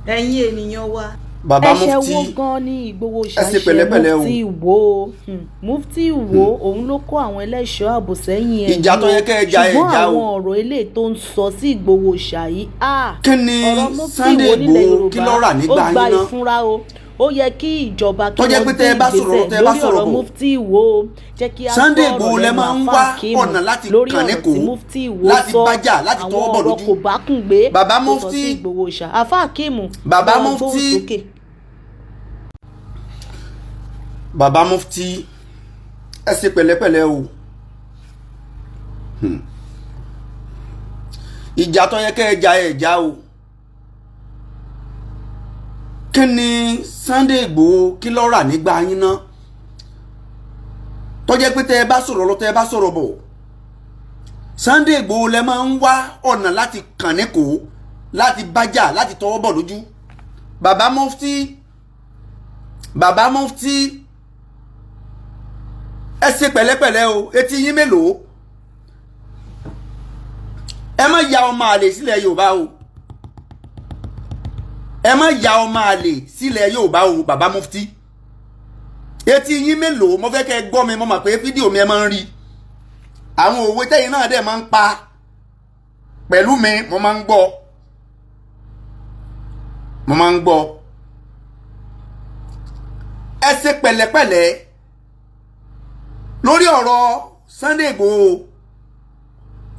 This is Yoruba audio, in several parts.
ẹ̀yin ènìyàn wa. bàbá Mufty ẹ̀ṣẹ̀ wo gan ni Ìgboho ṣe pẹ̀lẹ́pẹ̀lẹ́ o. Mufty wo Mufty wo òun ló kó àwọn ẹlẹ́ṣọ́ ààbò sẹ́yìn ẹ̀ ìjà tó yẹ kẹ́ ẹ jà ẹ̀ já o. ṣùgbọ́n àwọn ọ̀rọ̀ eléyìí tó ń sọ sí Ìgboho ṣàyí kí ni Sunday Ìgboho kí ló rà nígbà yín náà. ó gba ìfúnra o ó yẹ kí ìjọba kí wọ́n gbé ìgbésẹ̀ lórí ọ̀rọ̀ Mufty wo jẹ́ kí a Sunday Ìgboho lẹ máa ń wá ọ̀nà láti kàn ní kò láti bájà láti tọwọ́ bọ̀ lójú. àwọn ọ̀rọ̀ kò bá kùn gbé bàbá Mufty Ìgboho ṣá àfa Akeemu bàbá Mufty bàbá Mufty ẹ ṣe pẹ̀lẹ́pẹ̀lẹ́ o. ìjà tó yẹ kẹ́ ẹ jà ẹ̀ já o. kí ni Sunday Ìgboho kí ló rà nígbà yín náà tó jẹ́ pé tẹ́ ẹ bá sọ̀rọ̀ lọ tẹ́ ẹ bá sọ̀rọ̀ bọ̀ Sunday Ìgboho lẹ máa ń wá ọ̀nà láti kàn ní kò láti bájà láti tọwọ́ bọ̀ lójú. bàbá Mufty ẹ ṣe pẹ̀lẹ́pẹ̀lẹ́ o etí yín mélòó ẹ má ya ọmọ àlè sílẹ̀ Yorùbá o ẹ má ya ọmọ àlè sílẹ̀ Yorùbá o bàbá Mufty etí yín mélòó mo fẹ́ kẹ́ ẹ gbọ́ mi mo mọ̀ pé fídíò mi ẹ máa ń rí àwọn òwe tẹ́yìn náà dẹ̀ máa ń pa pẹ̀lú mi mo máa ń gbọ́ ẹ ṣe pẹ̀lẹ́pẹ̀lẹ́ lórí ọ̀rọ̀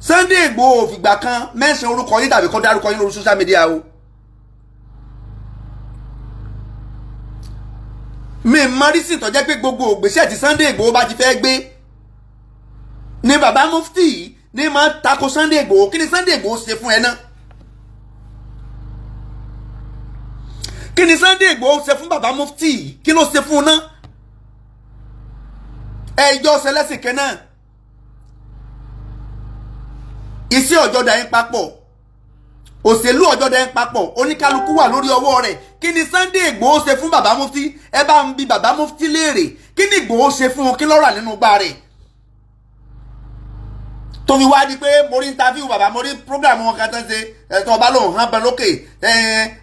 Sunday Ìgboho fìgbà kan mẹ́sàn orúkọ yín tàbí kọ́ dárúkọ yín lórí social media o. mi mọ́rísì tó jẹ́ pé gbogbo ògbésẹ̀ tí Sunday Ìgboho bá ti fẹ́ gbé ni bàbá Mufty ní máa tako Sunday Ìgboho. kí ni Sunday Ìgboho ṣe fún ẹ náà? kí ni Sunday Ìgboho ṣe fún bàbá Mufty? kí ló ṣe fún un náà? ẹjọ́ ṣẹlẹ́sìn kan náà iṣẹ́ ọjọ́ dà yín papọ̀ òṣèlú ọjọ́ dà yín papọ̀ oníkálukú wà lórí ọwọ́ rẹ̀. kí ni Sunday Ìgboho ṣe fún bàbá Mufty? ẹ bá ń bi bàbá Mufty léèrè kí ni Ìgboho ṣe fún un? kí ló rà nínú gbá rẹ̀ tó fi wá di pé mo rí interview bàbá mo rí program wọn kan tó ń ṣe ẹ̀tọ́ ọba lòun hàn bẹ lókè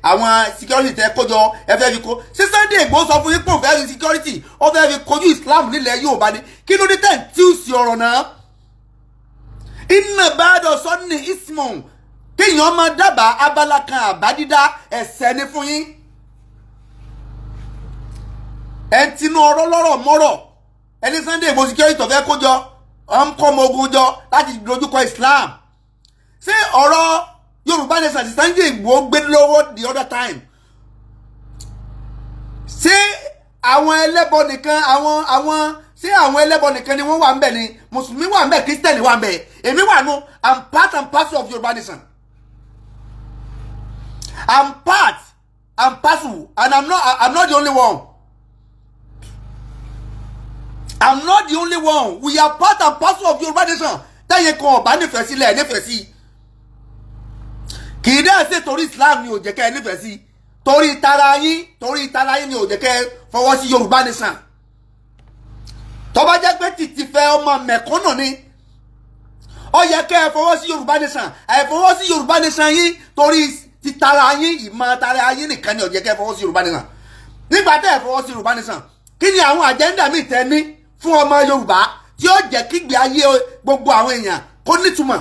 àwọn security tẹ kójọ ẹ fẹ́ fi kó ṣé Sunday Ìgboho sọ fún yín pé òun fẹ́ fi security ó fẹ́ fi kojú Islam nílẹ̀ Yorùbá ni kí ló dé tẹ̀ ń tí ò sí ọ̀rọ̀ náà. iná bàdàn sọ́ni ismon kéèyàn máa dábàá abala kan àbádídá ẹ̀ṣẹ̀ ni fún yín. ẹ̀ ń tinú ọ̀rọ̀ lọ́rọ̀ mọ́rọ̀ ẹni Sunday Ìgboho security tó fẹ́ kójọ kọ́ ọmọ ogun jọ láti dojúkọ Islam. ṣé ọ̀rọ̀ Yorùbá nation ti Sunday Ìgboho gbé lọ́wọ́ the other time? ṣé àwọn ẹlẹ́bọ nìkan ṣé àwọn ẹlẹ́bọ nìkan ni wọ́n wà ń bẹ̀ ni mùsùlùmí wà ń bẹ̀ kírísítẹ́nì wà ń bẹ̀ èmi wà nù I'm part and parcel of Yorùbá nation. I'm part and parcel and I'm not the only one. I'm not the only one. We are part and parcel of Yorùbá nation. Tẹ́yìn kan ọ̀bá nífẹ̀ẹ́ sílẹ̀ nífẹ̀ẹ́ sí. Kì í dẹ́ ṣe torí Islam ni ò jẹ́ kẹ́ ẹ nífẹ̀ẹ́ sí. Torí tara yín ni ò jẹ́ kẹ́ ẹ fọwọ́ sí Yorùbá nation. Tó bá jẹ́ pé títí fẹ́ ọmọ mẹ̀kúnnù ni ó yẹ kẹ́ ẹ fọwọ́ sí Yorùbá nation. Àìfọwọ́ sí Yorùbá nation yín torí ti tara yín ìmọ̀ tara yín nìkan ni ò jẹ́ kẹ́ ẹ fọwọ́ sí Yorùbá nation. Nígbà tẹ́ ẹ fọwọ́ sí Yorùbá nation kí ni àwọn àjẹ́ndà míì tẹ́ ní fún ọmọ Yorùbá tí ó jẹ́ kígbe ayé gbogbo àwọn èèyàn kó nítumọ̀?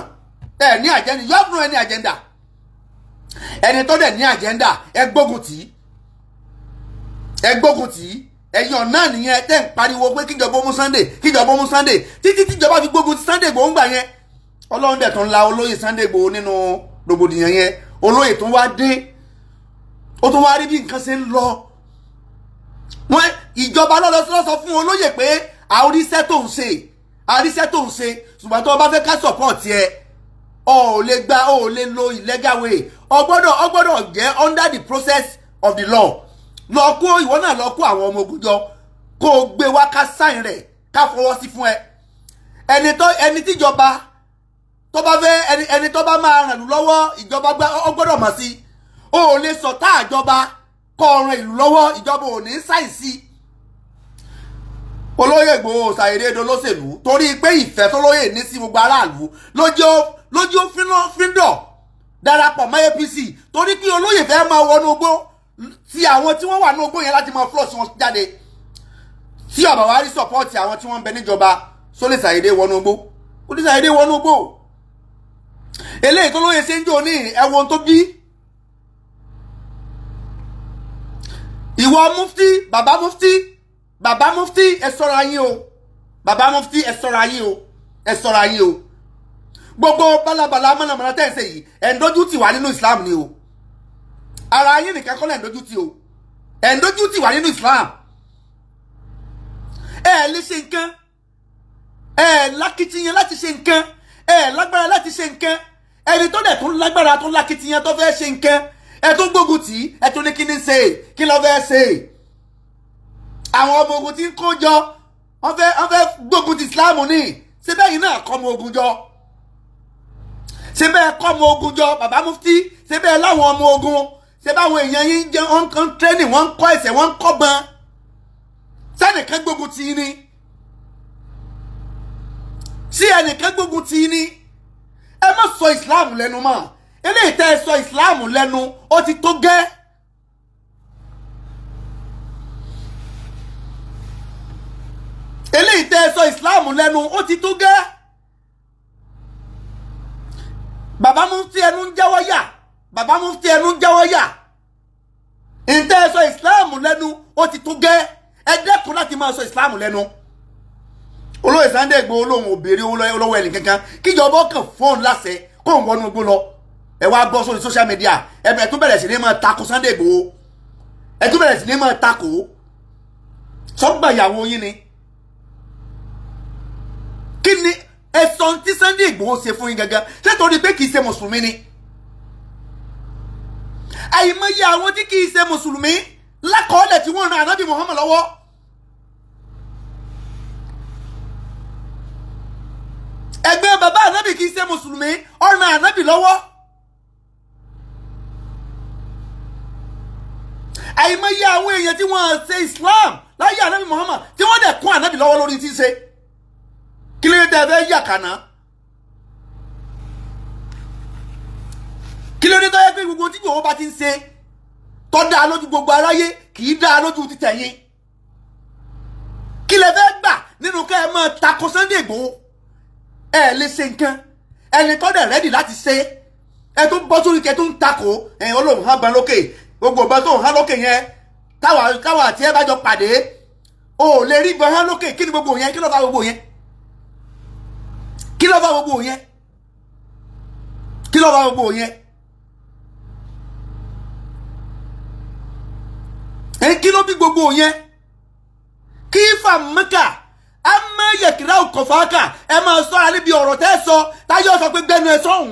ẹ ní àjẹ́ndà you have no any agenda. ẹni tó dẹ̀ ní àjẹ́ndà ẹ gbógun tì í ẹ̀yin ọ̀nà nìyẹn tẹ́ ń pariwo pé kíjọba mú Sunday títí tíjọba fi gbógun ti Sunday Ìgboho ń gbà yẹn. Ọlọ́run dẹ̀ tó ń la olóyè Sunday Ìgboho nínú rògbòdìyàn yẹn. Olóyè tó wá dé ó tó wá rí bí nǹkan ṣe ń lọ. Wọ́n ìjọba lọ́lọ́ sọ fún olóyè pé àríṣẹ́ tó ń ṣe ṣùgbọ́n tó bá fẹ́ ká support ẹ ò lè lo illegal way. Ọ gbọ́dọ̀ jẹ́ under the process of the law. Ìwọ náà lọ kó àwọn ọmọ ogun jọ kó o gbé wá ká sáìn rẹ̀ ká fọwọ́ sí fún ẹ. ẹni tíjọba tó bá fẹ́ ẹni tó bá máa ràn lù lọ́wọ́ ìjọba ọ gbọ́dọ̀ mọ̀ sí. O ò lè sọ̀tá àjọba kó ran ìlú lọ́wọ́ ìjọba ò ní sáìsì. Olóyè Ìgboho ṣàìrédé olóṣèlú torí pé ìfẹ́ tó lóyè ní sí gbogbo aráàlú lójú fíndọ̀ darapọ̀ mọ́ APC torí pé olóyè fẹ́ máa wọnú gbó ti àwọn tí wọ́n wà ní ogbó yẹn láti máa flush wọn jáde tí ọ̀bà wa rí support àwọn tí wọ́n ń bẹ níjọba só lè ṣàyèdè wọnú ogbó ó lè ṣàyèdè wọnú ogbó eléyìí tó lóye ṣe ń jò ní ẹ̀wọ̀n tó bí ìwọ mufti bàbá mufti ẹ ṣọ́ra yín o bàbá mufti ẹ ṣọ́ra yín o ẹ ṣọ́ra yín o gbogbo balabala mọ̀nàmọ́ná tẹ̀ ń ṣe yìí ẹ̀ ń dojú tì wá nínú Islam ni o ara yín nìkan kọ́ lẹ̀ ń dojú tì o ẹ̀ ń dojú tì wá nínú Islam ẹ̀ lè ṣe nǹkan ẹ̀ lákìtìyàn láti ṣe nǹkan ẹ̀ lágbára láti ṣe nǹkan ẹni tó dẹ̀ tún lágbára tó lákìtìyàn tó fẹ́ ṣe nǹkan ẹ̀ tó gbógun tì í ẹ̀ tó ní kí ni ṣe kí ló fẹ́ ṣe àwọn ọmọ ogun tí ń kó jọ wọ́n fẹ́ gbógun ti Islam ní síbẹ̀ yìí náà kọ́ ọmọ ogun jọ síbẹ̀ kọ́ ọmọ ogun jọ bàbá mufti síbẹ̀ láwọn ọmọ ogun síbẹ̀ àwọn èèyàn yìí ń jẹ́ wọ́n ń tẹ́nì wọ́n ń kọ́ ẹ̀sẹ̀ wọ́n ń kọ́ bọn sẹ́nìkan gbógun tì í ni sí ẹnìkan gbógun tì í ni ẹ má sọ Islam lẹ́nu mọ́ eléyìí tẹ́ ẹ sọ Islam lẹ́nu ó ti tó gẹ́ eléyìí tẹ́ ẹ sọ Islam lẹ́nu ó ti tó gẹ́ bàbá mufti ẹnu ń jáwọ́ yà bàbá mufti ẹnu ń jáwọ́ yà ǹtẹ́ ẹ sọ Islam lẹ́nu ó ti tó gẹ́ ẹ dẹ́kun láti máa sọ Islam lẹ́nu olóyè Sunday Ìgboho lòun ò béèrè olówó ẹnì kankan kíjọba ọkàn fóònù láṣẹ kó ń wọnú igbó lọ ẹ wá bọ́ sórí social media ẹ tún bẹ̀rẹ̀ sí ní máa takò Sunday Ìgboho ẹ tún bẹ̀rẹ̀ sí ní máa takò sọ́gbà ìyàwó yín ni kí ni ẹ̀sọ́ tí Sunday Ìgboho ṣe fún yín gangan ṣé torí pé kì í ṣe mùsùlùmí ni àìmọye àwọn tí kì í ṣe mùsùlùmí lákọọ́lẹ̀ tí wọ́n ran ànábì Muhammad lọ́wọ́ ẹgbẹ́ bàbá ànábì kì í ṣe mùsùlùmí ọ̀ràn ànábì lọ́wọ́ àìmọye àwọn èèyàn tí wọ́n ṣe Islam láyé ànábì Muhammad tí wọ́n dẹ̀ kún ànábì lọ́wọ́ lórí tí ń ṣe kí ló dé fẹ́ yà kàná kí ló dé tó yẹ pé gbogbo tí Ìgboho bá ti ń ṣe tó dáa lójú gbogbo aráyé kì í dáa lójú ti tẹ̀yìn kí lè fẹ́ gbà nínú kẹ́ ẹ máa takò Sunday Ìgboho ẹ lè ṣe nǹkan ẹni tó dẹ̀ rẹ́dì láti ṣe ẹ tó bọ́ sórí kẹ tó ń takò ẹ̀yìn olóhùn hàn bán lókè gbogbo ọba tó ń hàn lókè yẹn táwa àti ẹ bá jọ pàdé o ò lè rí bán hàn lókè kí ni gbogbo yẹn kí ló fà gbogbo yẹn kí ló fà gbogbo yẹn kí ló fà gbogbo yẹn kí ló bí gbogbo yẹn kí fà mẹ́kà a máa yẹ̀kìrá òkọ̀fàákà ẹ máa sọ́ra níbi ọ̀rọ̀ tẹ́ ẹ sọ táyọ̀ sọ pé gbẹ́nu ẹ sọ́hùn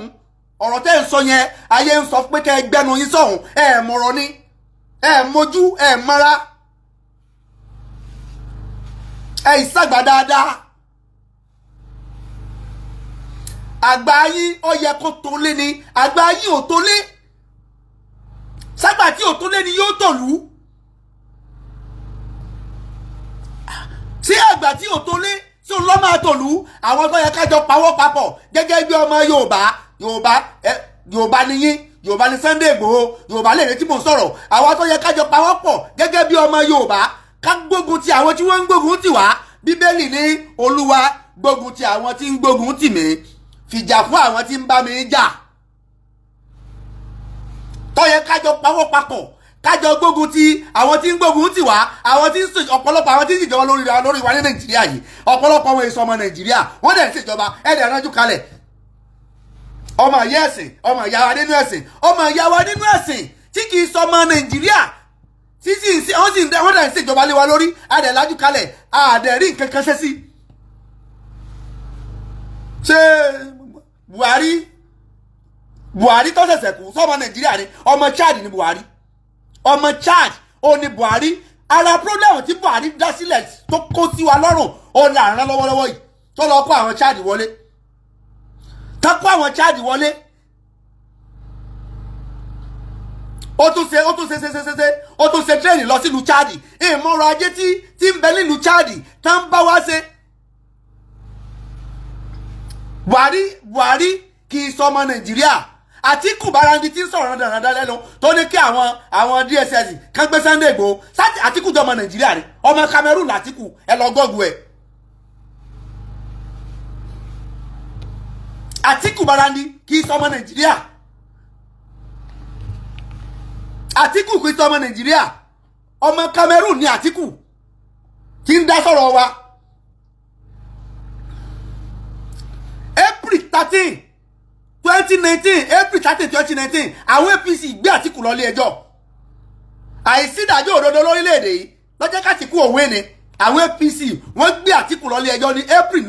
ọ̀rọ̀ tẹ́ ẹ sọ yẹn ayé ń sọ pé kẹ́ ẹ gbẹ́nu yín sọ́hùn ẹ mọ̀rọ̀ ni ẹ mojú ẹ mara ẹ ìsàgbà dáadáa àgbà yín ó yẹ kó tó lé ni àgbà yín ò tó lé ságbà tí ò tó lé ni yóò tọ̀lú tí àgbà tí ò tó lé tí ò lọ́ máa tọ̀lú àwọn tó yẹ kájọ pawọ́ papọ̀ gẹ́gẹ́ bí ọmọ Yorùbá ni yín Yorùbá ni Sunday Ìgboho Yorùbá lè retí mò ń sọ̀rọ̀ àwọn tó yẹ kájọ pawọ́ pọ̀ gẹ́gẹ́ bí ọmọ Yorùbá ká gbógun ti àwọn tí wọ́n ń gbógun tì wá Bíbélì ní Olúwa gbógun ti àwọn tí ń gbógun tì mí fìjà fún àwọn tí ń bá mi jà tó yẹ kájọ pawọ́ papọ̀ kájọ gbógun ti àwọn tí ń gbógun tì wá àwọn tí ń ṣe ọ̀pọ̀lọpọ̀ àwọn tí ń ṣèjọba lórí wa ní Nàìjíríà yìí ọ̀pọ̀lọpọ̀ àwọn èso ọmọ Nàìjíríà wọ́n dẹ̀ ń ṣèjọba ẹ̀dẹ̀ ránjú kalẹ̀ ọmọ ìyá ẹ̀sìn ọmọ ìyá wa nínú ẹ̀sìn ọmọ ìyá wa nínú ẹ̀sìn tí kì í sọ ọmọ Nàìjíríà tí wọ́n dẹ̀ ń ṣèjọba lé wa lórí adẹ̀ lájú kalẹ̀ adẹ̀ rí nǹkan kan ṣe sí. ṣé Buhari tó ṣẹ̀ṣẹ̀ kú sọ́mọ Nàìjíríà ni ọmọ Chad ni Buhari ọmọ Chad ó ní Buhari ara problem tí Buhari dá sílẹ̀ tó kó sí wa lọ́rùn ó ní àrán lọ́wọ́lọ́wọ́ yìí tó lọ kó àwọn Chad wọlé tó kó àwọn Chad wọlé ó tún ṣe tírẹ̀nì lọ sílùú Chad ìmọ̀ràn ajé tí ń bẹ nílùú Chad tá ń bá wá ṣe Buhari kì í sọmọ Nàìjíríà Àtíkù Báràndì tí ń sọ̀rọ̀ dandan lẹ́nu tó ní kí àwọn DSS kan gbé Sunday Ìgbòho Àtíkù jọ ọmọ Nàìjíríà ni ọmọ Cameroon l'Àtíkù ẹ lọ gọ́gù ẹ̀. Àtíkù Báràndì kì í sọmọ Nàìjíríà. Àtíkù kì í sọmọ Nàìjíríà ọmọ Cameroon ni Àtíkù tí ń dá sọ̀rọ̀ wa. April 13 2019 April 13 2019 àwọn APC gbé Àtíkù lọ ilé ẹjọ́. Àìsí ìdájọ́ òdodo lórílẹ̀‐èdè yìí lọ́jọ́ k'Àtíkù òwe ni àwọn APC wọ́n gbé Àtíkù lọ ilé ẹjọ́ ní April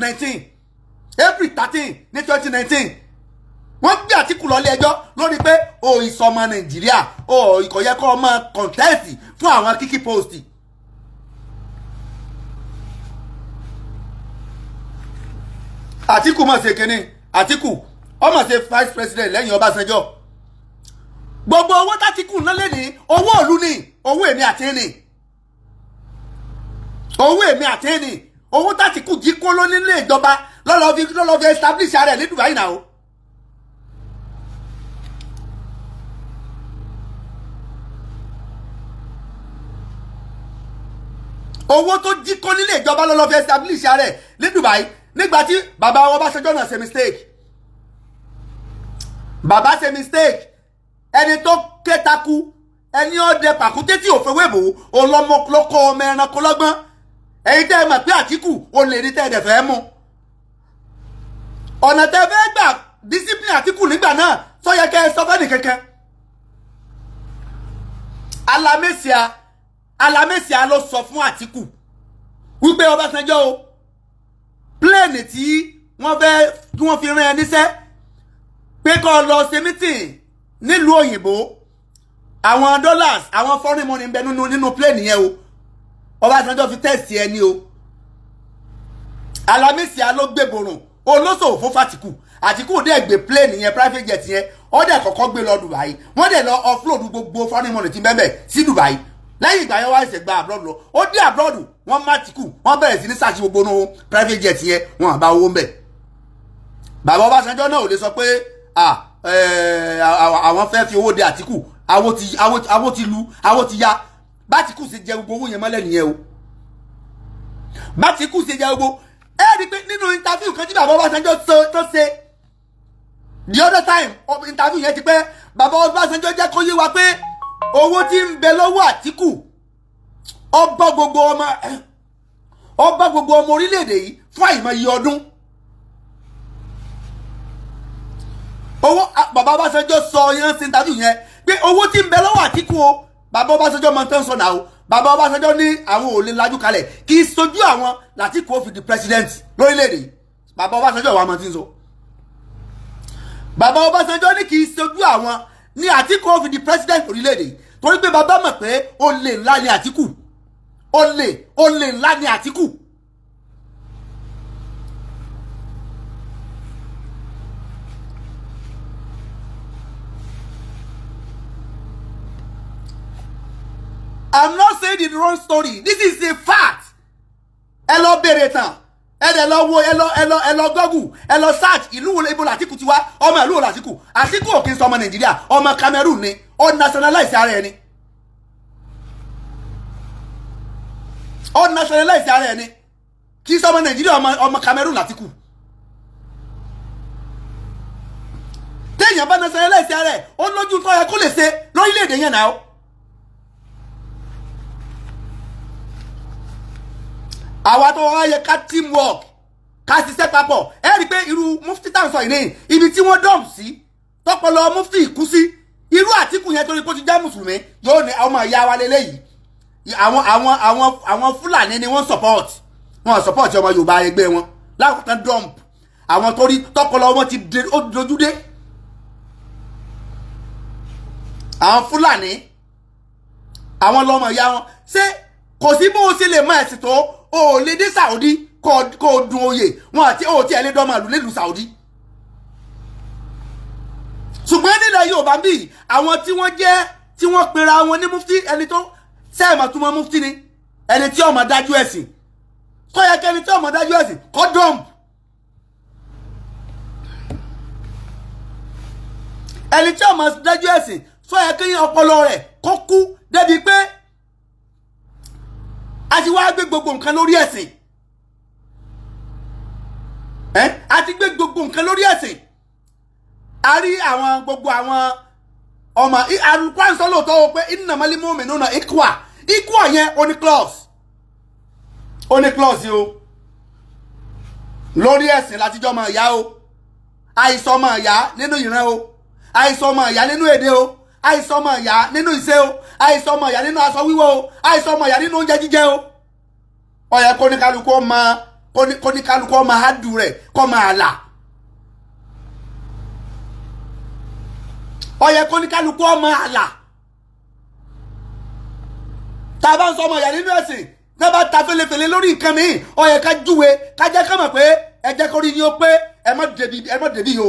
13 ní 2019 wọ́n gbé Àtíkù lọ ilé ẹjọ́ lórí pé o ìsọmọ Nàìjíríà o kò yẹ kó máa contest fún àwọn kíkí post. Àtíkù mọ̀ ṣe kínní Àtíkù ọmọ ṣe vice president lẹ́yìn Ọbásanjọ́. Gbogbo owó t'Àtíkù ná lé ní owó ìlú ni owó èmi àti ẹni owó t'Àtíkù jí kó ló nílé ìjọba lọ́lọ́ fi establish ara ẹ̀ ní Dubai náà o. Owó tó jí kó nílé ìjọba lọ́lọ́ fi establish ara ẹ̀ ní Dubai nígbàtí bàbá Ọbásanjọ́ náà ṣe mistake. Bàbá ṣe mistake ẹni tó kétaku ẹni ọdẹ pàkúté tí ò fẹwé bò ọlọmọkọlọkọ ọmọ ẹranko lọ́gbọ́n ẹ̀yin tẹ́ ẹ mọ̀ pé Àtíkù ò lè rí tẹ́ ẹ dẹ̀ fẹ́ mú ọ̀nà tẹ́ fẹ́ gbà discipline Àtíkù nígbà náà sọ yẹ kẹ́ ẹ sọ fẹ́ni kankan. Alámẹ́síà ló sọ fún Àtíkù wípé Ọbásanjọ́ o plane tí wọ́n fi rán ẹ níṣẹ́ pé kó lọ ṣe meeting nílùú òyìnbó àwọn dollars àwọn foreign money ń bẹ nínú plane yẹn o Ọbásanjọ́ fi test ẹni o. Alámẹ́síà ló gbé borùn olóṣòwò fún Àtíkù Àtíkù dẹ̀ gbé plane yẹn private jet yẹn ó dẹ̀ kọ́kọ́ gbé lọ Dubai wọ́n dẹ̀ lọ offload gbogbo foreign money tí ń bẹ́ẹ̀ sí Dubai lẹ́yìn ìgbà yẹn wá ṣe gba abroad lọ ó dé abroad wọ́n má Àtíkù wọ́n bẹ̀rẹ̀ sí ní ṣàṣì gbogbo nù private jet yẹn wọ́n àbá owó ń bẹ̀. Bàbá Ọbásanjọ́ náà ò lè sọ pé àwọn fẹ́ fi owó de Àtíkù àwo ti ya b'Àtíkù ṣe jẹ gbogbo owó yẹn mọ́lẹ̀ nìyẹn o. b'Àtíkù ṣe jẹ gbogbo rí pé nínú interview kan tí bàbá Ọbásanjọ́ tó ṣe the other time interview yẹn ti pẹ́ bàbá Ọbásanjọ́ jẹ́ kó yé wa pé owó tí ń bẹ lọ́wọ́ Àtíkù ó bá gbogbo ọmọ orílẹ̀-èdè yìí fún àìmọye ọdún. Owó bàbá Ọbásanjọ́ sọ yẹn sí interview yẹn pé owó tí ń bẹ lọ́wọ́ Àtíkù o bàbá Ọbásanjọ́ máa ń tán sọ náà o bàbá Ọbásanjọ́ ní àwọn ò lè lajú kalẹ̀ kì í sojú àwọn l'Àtíkù ó fi di president lórílẹ̀-èdè yìí bàbá Ọbásanjọ́ wà máa ti ń sọ. Bàbá Ọbásanjọ́ ní kì í sojú àwọn ní Àtíkù ó fi di president lórílẹ̀-èdè yìí torí pé bàbá mọ̀ pé olè ńlá ni Àtíkù olè ńlá ni Àtíkù. I'm not saying the wrong story. This is a fact. Ẹ lọ bèrè tán. Ẹ lọ wo ẹ lọ Google. Ẹ lọ search ìlú wo ibo l'Àtíkù ti wá. Ọmọ ìlú wo l'Àtíkù. Àtíkù ò kì í sọ ọmọ Nàìjíríà. Ọmọ Cameroon ni. Ó nationalize ara ẹ̀ ni. Ó nationalize ara ẹ̀ ni. Kì í sọ ọmọ Nàìjíríà ọmọ Cameroon l'Àtíkù. Téèyàn bá nationalize ara ẹ̀ ó lójú tó yẹ kó lè ṣe lórílẹ̀-èdè yẹn náà. Àwa tó wá yẹ ká teamwork ká ṣiṣẹ́ papọ̀ ẹ rí i pé irú Mufty tá à ń sọ yìí ní ibi tí wọ́n dump sí tọpọlọ Mufty kú sí irú Àtíkù yẹn torí pé ó ti jẹ́ mùsùlùmí yóò ní ọmọ ìyá wa lélẹ́yìí àwọn Fúlàní ni wọ́n support ọmọ Yorùbá ẹgbẹ́ wọn láwùjọ dump àwọn torí tọpọlọ wọn ti dojú dé àwọn Fúlàní àwọn lọmọ ìyá wọn ṣé kò sí bó o ṣe lè mọ ẹ̀sìn tó o lè dé Saudi kó dun oyè wọn àti òtí ẹ̀ lé dọ́mọ àlù nílùú Saudi. Ṣùgbọ́n nílẹ̀ Yorùbá bíi àwọn tí wọ́n pera wọn ní Mufty ẹni tó sẹ́ẹ̀mọ̀ túmọ̀ Mufty ni ẹni tí ọmọ dájú ẹ̀sìn tó yẹ kẹ́ni tí ọmọ dájú ẹ̀sìn kọ́ dump ẹni tí ọmọ dájú ẹ̀sìn sọ yẹ kí ọpọlọ rẹ̀ kó kú débi pé a ti wá gbé gbogbo nǹkan lórí ẹ̀sìn a ti gbé gbogbo nǹkan lórí ẹ̀sìn a rí àwọn gbogbo àwọn ọmọ alùpùpù àǹsọ́ lóòótọ́ o pé innamal mu'minuna ikwa yẹn oní clause o lórí ẹ̀sìn látijọ́ ọmọ ìyá o àìsàn ọmọ ìyá nínú ìran o àìsàn ọmọ ìyá nínú èdè o àìsàn ọmọ ìyá nínú ìṣe o àìsàn ọmọ ìyá nínú aṣọ wíwọ̀ o àìsàn ọmọ ìyá nínú oúnjẹ jíjẹ o ó yẹ kóníkálukú ọmọ hádùú rẹ̀ kó máa là ó yẹ kóníkálukú ọmọ àlà tá a bá ń sọ ọmọ ìyá nínú ẹ̀sìn tá a bá ta felefele lórí nǹkan mi ó yẹ ká júwe ká jẹ́ ká mọ̀ pé ẹ jẹ́ kó rí yín ó pé ẹ má dèbí o.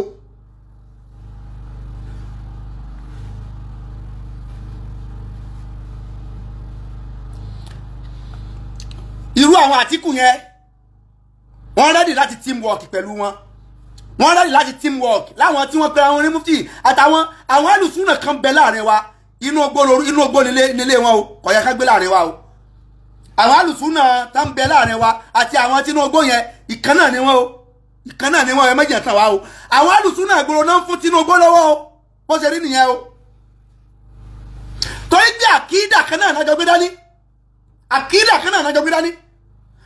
irú àwọn Àtíkù yẹn wọ́n rẹ́dì láti teamwork pẹ̀lú wọ́n rẹ́dì láti teamwork láwọn tí wọ́n pe àwọn onímúftì àtàwọn alùsùnà kan bẹ láàrin wa inú ogbó nílé wọn o kò yẹ ká gbé láàrin wa o àwọn alùsùnà tá ń bẹ láàrin wa àti àwọn tí inú ogbó yẹn ìkan náà ni wọ́n o ìkan náà ni wọ́n ẹ méjì tàn wá o àwọn alùsùnà ìgboro náà ń fún Tinubu lọ́wọ́ o bó ṣe rí nìyẹn o torí pé àkídà kan náà nájọ gbé dání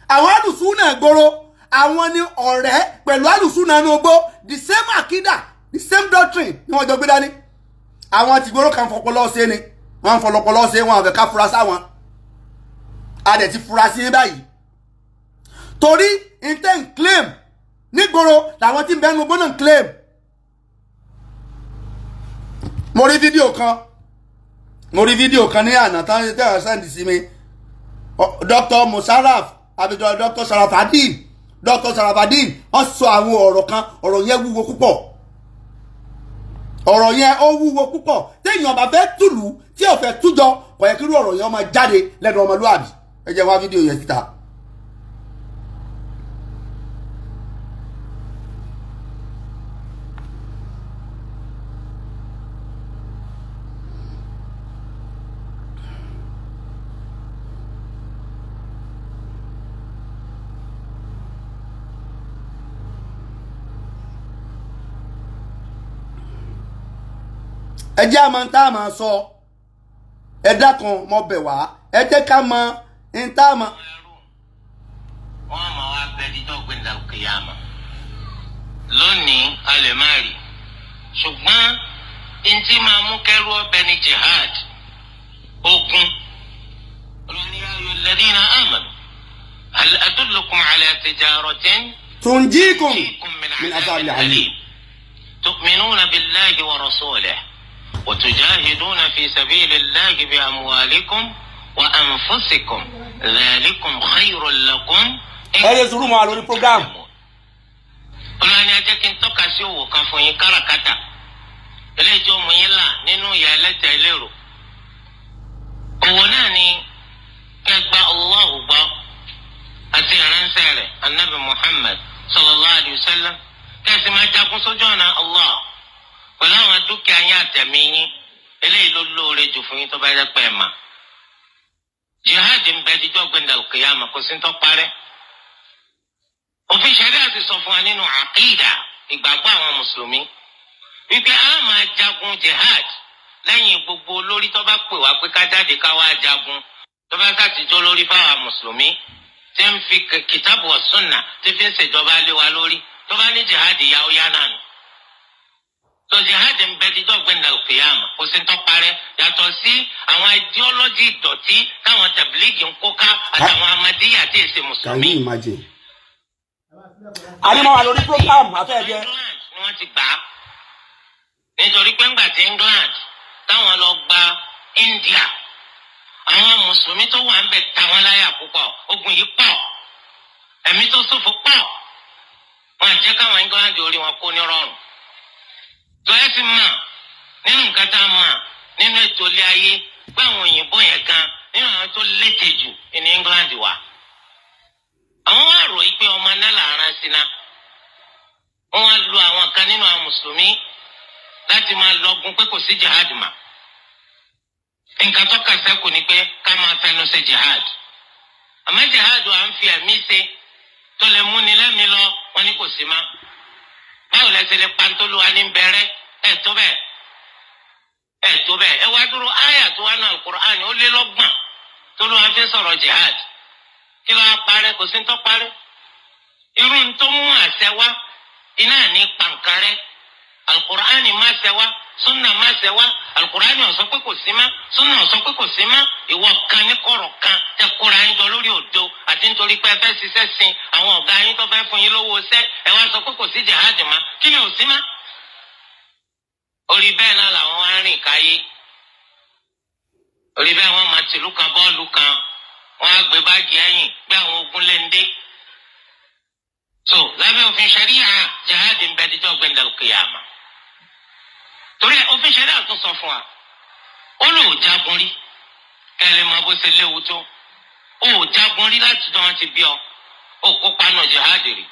àwọn alùsùnà ìgboro àwọn ni ọ̀rẹ́ pẹ̀lú alùsùnà ní ogbó the same àkídà the same doctrine ni wọ́n jọ gbé dání àwọn tìgboro kan fọpọlọ ṣe ni wọ́n fọlọpọlọ ṣe wọn àfẹ́ ká fura sáwọn a dẹ̀ ti fura sí báyìí torí intent claim nígboro làwọn tí ń bẹ́ẹ̀ gbogbo náà claim mo rí fídíò kan ní àná tán tẹ́wọ̀n sẹ́ndì sí mi Dr. Musarraf àbí Dr. Sarafadeen wọ́n sọ àwọn ọ̀rọ̀ kan ọ̀rọ̀ yẹn wúwo púpọ̀ téèyàn bá fẹ́ túlù tí ò fẹ́ tújọ kò yẹ kí irú ọ̀rọ̀ yẹn máa jáde lẹ́nu ọmọlúwàbí ẹ jẹ́ wá fídíò yẹn síta. ẹ jẹ́ àmọ́ ń tá a máa sọ ẹ dákun mo bẹ̀ wá ẹ jẹ́ ká mọ ń tá a mọ. wọ́n máa wá bẹ dídọ́ gbẹ̀dà kìyàmà lónìí a lè má rí ṣùgbọ́n ntí máa mú kẹ́rù ọbẹ̀ ní jihad ogun olùwàní ayọ̀ alladhina amanu hal adullukum ala tijaratin tunjikum min adhabin alim tu'minuna billahi wa rasulihi وتجاهدون في سبيل الله بأموالكم وأنفسكم ذلكم خير لكم إن كنتم تعلمون. Ọlọ́run ẹ jẹ́ kí n tọ́ka sí òwò kan fún yín káràkátà eléyìí tó mú yín là nínú ìyà ẹlẹ́tẹ̀ ẹlẹ́rọ. Òwò náà ni kẹgbà Allah gbọ́ àti ìránṣẹ́ rẹ̀ Annabi Muhammad sallallahu alayhi wa sallam kẹsì máa jagun sójú ọ̀nà Allah pẹ̀lú àwọn dúkìá yín àtẹ̀mí yín eléyìí ló lóore jù fún yín tó bá yẹ pé ẹ̀ mà. Jihad ń bẹ díjọ́ gbẹ̀ndà al-qiyama kò sí ń tọ́ parẹ́. Òfin ṣẹ̀ríà ti sọ fún wa nínú àkídà ìgbàgbọ́ àwọn mùsùlùmí wípé a máa jagun jihad lẹ́yìn gbogbo olórí tó bá pè wá pé ká jáde ká wá jagun tó bá sàtijọ́ lórí fáwọn mùsùlùmí tí ń fi kìtàbù wa sunna tí fi ń ṣèjọba lé wa lórí tó bá ní jihad yá ó yá náà nù. So jihad ń bẹ dídọ́ gbẹ̀ndà al-qiyama kò sí ń tọ́ parẹ́ yàtọ̀ sí àwọn ideology ìdọ̀tí táwọn tàbílíìgì ń kó ká àtàwọn amadíyà tí èsè mùsùlùmí. àdìmọ̀ wà lórí program àfẹ́jẹ́. England ni wọ́n ti gbà á nítorí pé ńgbà tí England táwọn lọ gba India àwọn mùsùlùmí tó wà ń bẹ̀ táwọn láyà púpọ̀ ogun yìí pọ̀ ẹ̀mí tó ṣòfò pọ̀ wọn àjẹ́ káwọn England orí wọn kó ní rọrùn. tó ẹ ti mà nínú nǹkan tá a mà nínú ètò ilé ayé pé àwọn òyìnbó yẹn kan nínú àwọn tó lékè jù ní England wà. àwọn wá rò yí pé ọmọ náà làárá síná wọn wá lu àwọn kan nínú àwọn mùsùlùmí láti máa lọ́gun pé kò sí jihad mà. Nǹkan tó kà sẹ́kù ni pé ká máa fẹnu ṣe jihad. Àmọ́ jihad à ń fi ẹ̀mí ṣe tó lè múni lẹ́mìí lọ wọn ní kò sí má. Báwo lẹ ṣe lè pantolúwa ní bẹ̀rẹ̀ ẹ̀ tó bẹ́ẹ̀? Ẹ̀ tó bẹ́ẹ̀. Ẹ wá dúró áyà tó wá náà Al-Qur'an ó lé lọ́gbọ̀n tó ló wá fi sọ̀rọ̀ jihad. Kí ló wá parẹ́? Kò sí ń tọ́ parẹ́. Irú tó mú àṣẹ wá iná ní pàǹkarẹ́. Al-Qur'ani má ṣẹ wá, Sunna má ṣẹ wá. Al-Qur'ani ó sọ pé kò sí má, Sunna ó sọ pé kò sí má. Ìwọ kan ní kọ̀rọ̀ kan tẹ kóra yín jọ lórí òdo àti nítorí pé ẹ fẹ́ ṣiṣẹ́ sin àwọn ọ̀gá yín tó fẹ́ fún yín lówó iṣẹ́ ẹ wá sọ pé kò sí jihad má. Kí ni ò sí má? Orí bẹ́ẹ̀ náà làwọn wá ń rìn káyé. Orí bẹ́ẹ̀ wọ́n máa tìlú kan bọ́ọ̀lù kan wọ́n á gbé báàgì ẹ̀yìn bí àwọn ogun léńdé. So lábẹ́ òfin ṣẹ̀ríà jihad ń bẹ díjọ́ gbẹ̀ndẹ̀ kìyàmà. Torí òfin ṣẹ̀ríà tún sọ fún wa ó lò jagun rí kẹlẹ́ mọ bó ṣe léwu tó ó jagun rí láti dán ti bí ọ ó kópa náà jihad rí.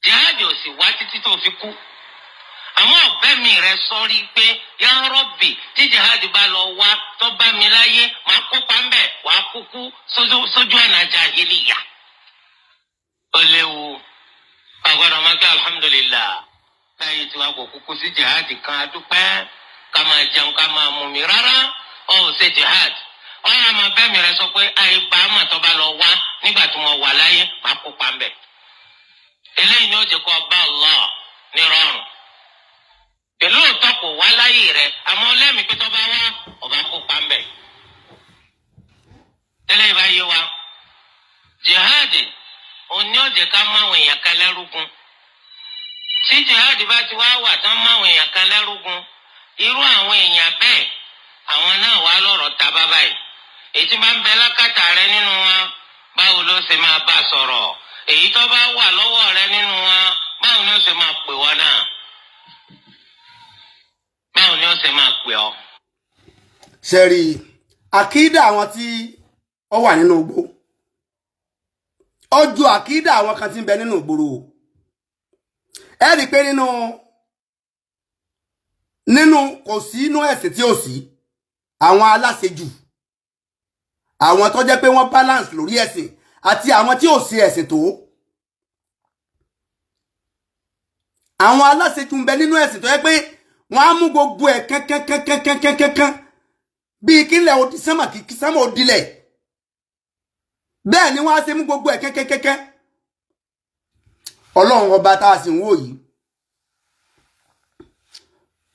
Jihad ò sì wá títí tó fi kú. Àmọ́ ọ̀bẹ mi rẹ̀ sọ rí pé ya Rabbi tí jihad bá lọ wá tó bá mi láyé máa kópa ń bẹ̀ wàá kúkú sójú ọ̀nà jahiliya. Ó léwu àgbàdo máa kí alhamdulillah láyé tí wàá kó kúkú sí jihad kan adúpẹ́ ká máa jẹun ká máa mú mi rárá ọ̀ ò ṣe jihad. Ọ̀yà máa bẹ́ mi rẹ̀ sọ pé àìbá àmọ̀ tó bá lọ wá nígbà tí mo wà láyé máa kópa ń bẹ̀. Eléyìí ni ó jẹ́ kó bá Allah ní rọrùn. Pẹ̀lú òótọ́ kò wá láyé rẹ̀ àmọ́ lẹ́mìí pé tó bá wá ọba kópa ń bẹ̀. Tẹ́lẹ̀ ìbá yé wa jihad òní ó jẹ́ ká máwọn èèyàn kan lẹ́rúgun. Tí jihad bá ti wá wà tán máwọn èèyàn kan lẹ́rúgun irú àwọn èèyàn bẹ́ẹ̀ àwọn náà wá lọ́rọ̀ ta bábá yìí. Èyí tí bá ń bẹ lákàtà rẹ nínú wọn báwo ló ṣe máa bá sọ̀rọ̀? Èyí tó bá wà lọ́wọ́ rẹ nínú wọn báwo ni ó ṣe máa pè wọ́n náà? Báwo ni ó ṣe máa pè ọ́? Ṣẹ̀rí àkídà àwọn tí ó wà nínú igbó ọjọ́ àkídà àwọn kan tí ń bẹ nínú ìgboro. Ẹ rí pé nínú kò sí inú ẹ̀sìn tí ò sí àwọn aláṣejù, àwọn tó jẹ́ pé wọ́n balance lórí ẹ̀sìn àti àwọn tí ò sí ẹ̀sìn tó. Àwọn aláṣejù ń bẹ nínú ẹ̀sìn tó jẹ́ pé wọ́n á mú gbogbo ẹ̀ kankankankankankankan bíi kílẹ̀ òdì sánmà kìkì sánmà òdìlẹ̀ bẹ́ẹ̀ ni wọ́n á ṣe mú gbogbo ẹ̀ kankankankan. Ọlọ́run ọba tá a sì ń wò yìí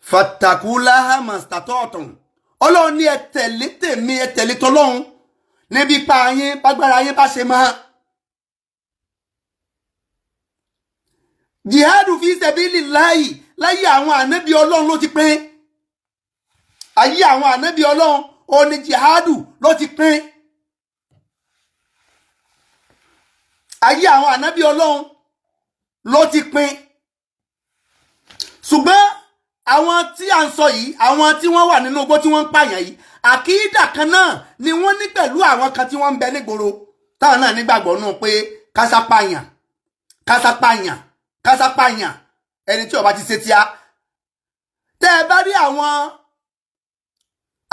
fatakulaha mastatọ́ọ̀tàn Ọlọ́run ní ẹ tẹ̀lé tèmi ẹ tẹ̀lé tọlọ́run níbi pa yín bágbára yín bá ṣe máa. Jihadu fi sabilillahi láyé àwọn ànábì Ọlọ́run ló ti pín. Ayé àwọn ànábì Ọlọ́run ó ní jihadu ló ti pín. Ayé àwọn ànábì Ọlọ́run ló ti pín. Ṣùgbọ́n àwọn tí à ń sọ yìí àwọn tí wọ́n wà nínú igbó tí wọ́n ń pààyàn yìí àkídà kan náà ni wọ́n ní pẹ̀lú àwọn kan tí wọ́n ń bẹ nígboro táwọn náà nígbàgbọ́ náà pé kásápààyàn kásápààyàn kásápààyàn ẹni tí ó bá ti ṣe tíá. Tẹ́ ẹ bá rí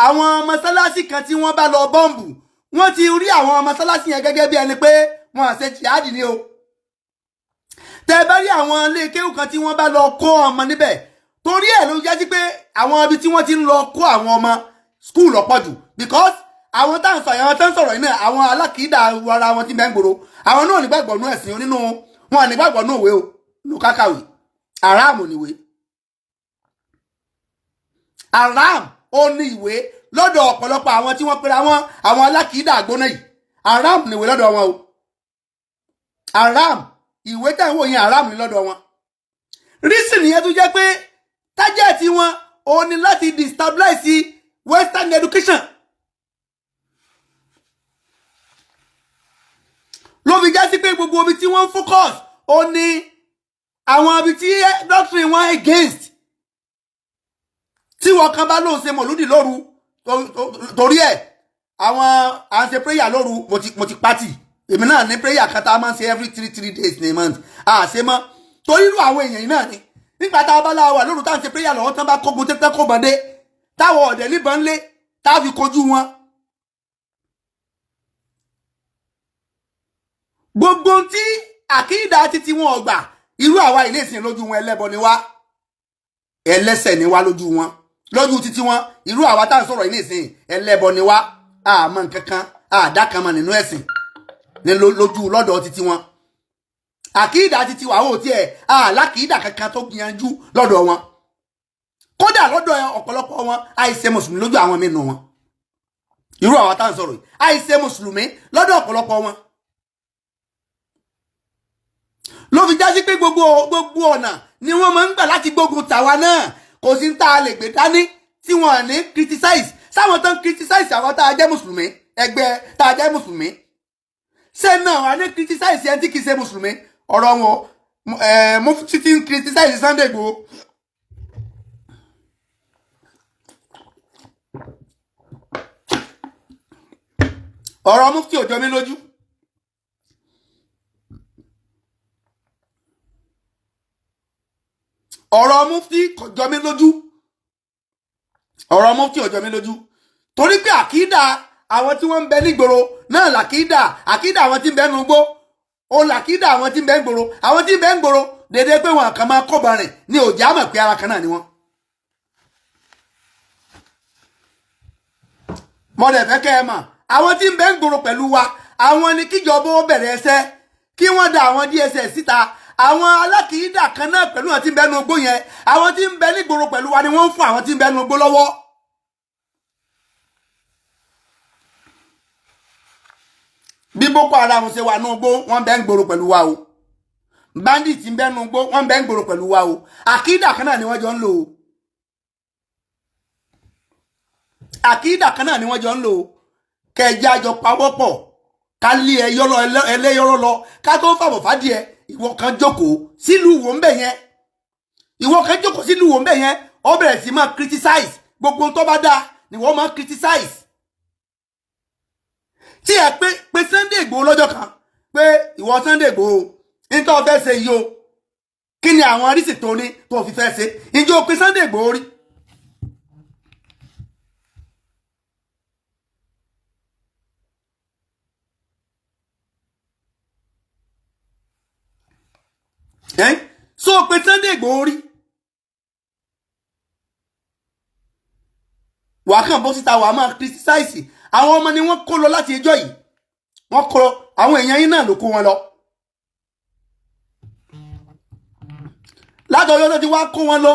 àwọn mọ́sálásí kan tí wọ́n bá lọ bọ́ǹbù wọ́n ti rí àwọn mọ́sálásí yẹn gẹ́gẹ́ bí ẹni pé wọ́n àṣẹ jihadi ni o. Tẹ́ ẹ bá rí àwọn ilé kéwù kan tí wọ́n bá lọ kó ọmọ níbẹ̀ torí ẹ̀ ló jẹ́ sí pé àwọn ibi tí wọ́n ti ń lọ kó àwọn ọmọ skul lọ́pọ̀ jù because àwọn tá à ń sọ àwọn tó ń sọ̀rọ̀ yìí náà àwọn alákìídà ara wọn ti bẹ́ ń gbòòrò àwọn náà nígbàgbọ́ nú ẹ̀sìn nínú wọn nígbàgbọ́ nú òwe o nú kákàwé aráàmù níwé aráàmù ó ní ìwé lọ́dọ̀ ọ̀pọ̀lọpọ̀ àwọn tí wọ́n pera àwọn alákìídà àgbóná yìí aráàmù níwé lọ́dọ̀ wọn o aráàmù ìwé tẹ̀ ń wò yẹn aráàmù ní lọ́dọ̀ wọn rísìn nìyẹn tó jẹ́ pé tájẹ́ẹ̀tì wọn ò ní láti destabilize western education ló fi já sí pé gbogbo ibi tí wọ́n ń focus ò ní àwọn ibi tí doctrine wọn against tí wọ́n kan bá lóun ṣe mọ̀lúdì lóru torí ẹ̀ àwọn à ń ṣe prayer lóru mo ti pátì èmi náà ní prayer kan tá a máa ń ṣe every 3 days ní month àṣẹ mọ́ torí irú àwọn èèyàn náà ni nígbà tá a bá láwà lóru tá à ń ṣe prayer lọ́wọ́ tán bá kógun tẹ́tẹ́ kó bọ̀dé táwọn ọ̀dẹ̀ níbọn lé tá a fi kojú wọn. gbogbo tí àkídà títí wọn ọgbà irú àwa ilé ìsìn lójú wọn ẹlẹ́bọ ni wá ẹlẹ́ṣẹ̀ ni wá lójú wọn lójú títí wọn irú àwa tá à ń sọ̀rọ̀ ilé ìsìn ẹlẹ́bọ ni wá àmọ́ nǹkan kan àdá kan mọ̀ nínú ẹ̀sìn ní lójú lọ́dọ̀ títí wọn. àkídà títí wà ó tiẹ̀ àlákìídà kankan tó yanjú lọ́dọ̀ wọn kódà lọ́dọ̀ ọ̀pọ̀lọpọ̀ wọn àìṣe mùsùlùmí lójú àwọn mẹ́nu wọn irú àwa tá à ń sọ̀rọ̀ yìí àìṣe mùsùlùmí lọ́dọ̀ ọ̀pọ̀lọpọ̀ wọn. ló fi jásí pé gbogbo ọ̀nà ni wọ́n máa ń gbà láti gbógun tàwa náà kò sí tá a lè gbé dání tí wọ́n ní criticize sáwọn tán criticize àwọn tá a jẹ́ mùsùlùmí ẹgbẹ́ tá a jẹ́ mùsùlùmí ṣé náà wà ní criticize ẹni tí kì í ṣe mùsùlùmí ọ̀rọ̀ wọn Mufty ti ń criticize Sunday Ìgboho. ọ̀rọ̀ Mufty ò jọ mí lójú. ọ̀rọ̀ Mufty kò jọ mí lójú. ọ̀rọ̀ Mufty ò jọ mí lójú. torí pé àkídà àwọn tí wọ́n ń bẹ nígboro náà làkídà àkídà àwọn tí ń bẹ nínú igbó ó làkídà àwọn tí ń bẹ nígboro àwọn tí ń bẹ nígboro dédé pé wọn kàn máa kọ́ba rìn ní òjá mọ̀ pé ara kan náà ni wọ́n. mọ̀dẹ̀ fẹ́ kẹ́ ẹ mọ̀ àwọn tí ń bẹ nígboro pẹ̀lú wa àwọn ni kíjọba ó bẹ̀rẹ̀ ẹsẹ̀ kí wọ́n da àwọn DSS síta àwọn alákìídà kan náà pẹ̀lú àwọn tí ń bẹ nínú igbó yẹn àwọn tí ń bẹ nígboro pẹ̀lú wa ni wọ́n ń fún àwọn tí ń bẹ nínú igbó lọ́wọ́. bí Boko Haram ṣe wà nínú igbó wọ́n bẹ ń gboro pẹ̀lú wa o bandit ń bẹ nínú igbó wọ́n bẹ ń gboro pẹ̀lú wa o àkídà kan náà ni wọ́n jọ ń lò o àkídà kan náà ni wọ́n jọ ń lò o kẹjá jọ pawọ́pọ̀ ká lé ẹlẹ́yọrọ lọ ká tó fàbọ̀ fàdíẹ ìwọ kan jókòó sílùú wò ń bẹ̀ yẹn ìwọ kan jókòó sílùú wò ń bẹ̀ yẹn ó bẹ̀rẹ̀ sí máa criticize gbogbo tó bá dáa ni wọ́n máa criticize. tí ẹ pé Sunday Ìgboho lọ́jọ́ kan pé ìwọ Sunday Ìgboho ní tó fẹ́ ṣe yìí o kí ni àwọn arísì tó ní tó fi fẹ́ ṣe ìjọ pé Sunday Ìgboho rí. so pé Sunday Ìgboho rí wàá kàn bó síta wàá máa criticize àwọn ọmọ ni wọ́n kó lọ láti ẹjọ́ yìí wọ́n kó àwọn èèyàn yín náà ló kó wọn lọ látọ̀yọ́ tó ti wá kó wọn lọ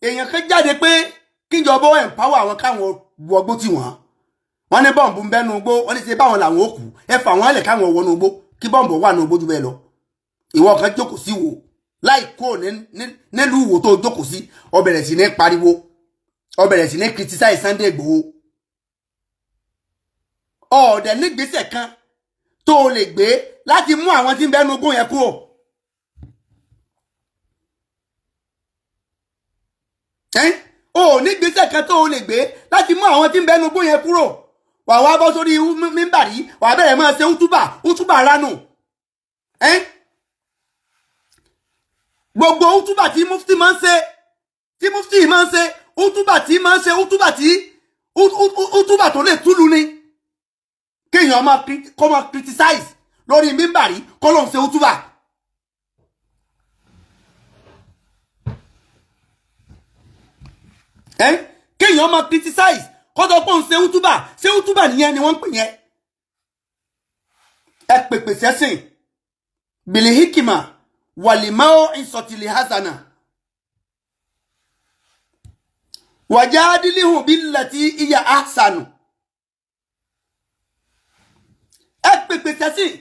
èèyàn kan jáde pé kíjọba empower àwọn káwọn wọgbó tí wọ́n ní bọ́ǹbù ń bẹ́nu gbó wọ́n ní ṣe báwọn làwọn ó kú ẹ fà wọ́n lẹ̀ káwọn wọnú gbó kí bọ́ǹbù wà nù gbó jù bẹ́ẹ̀ lọ ìwọ kan jókòó sí wò láì kó nílùú ìwò tó jókòó sí ó bẹ̀rẹ̀ sí ní pariwo ó bẹ̀rẹ̀ sí ní criticize Sunday Ìgboho ọ̀ọ́dẹ̀ nígbésẹ̀ kan tó lè gbé láti mú àwọn tí ń bẹ́nu ogún yẹn kúrò. o nígbésẹ̀ kan tó lè gbé láti mú àwọn tí ń bẹ́nu ogún yẹn kúrò wà wá bọ́ sórí mímbàrí wà bẹ̀rẹ̀ máa ṣe útúbà ránù. gbogbo útúbà tí Mufty máa ń ṣe tí Mufty máa ń ṣe útúbà tí máa ń ṣe útúbà tó lè túlù ni kéèyàn kó máa criticize lórí mímbàrí kó lóun ṣe útúbà. kéèyàn máa criticize kó tó pọ̀ ń ṣe útúbà nìyẹn ni wọ́n ń pè yẹn. ẹ pèpè sẹ́sìn bìlì hikima wàlìmáwò ìsọ̀tìlì hasana wàjádìlìhùn bíllàtí ìyà ahsanu. ẹ pèpè sẹ́sìn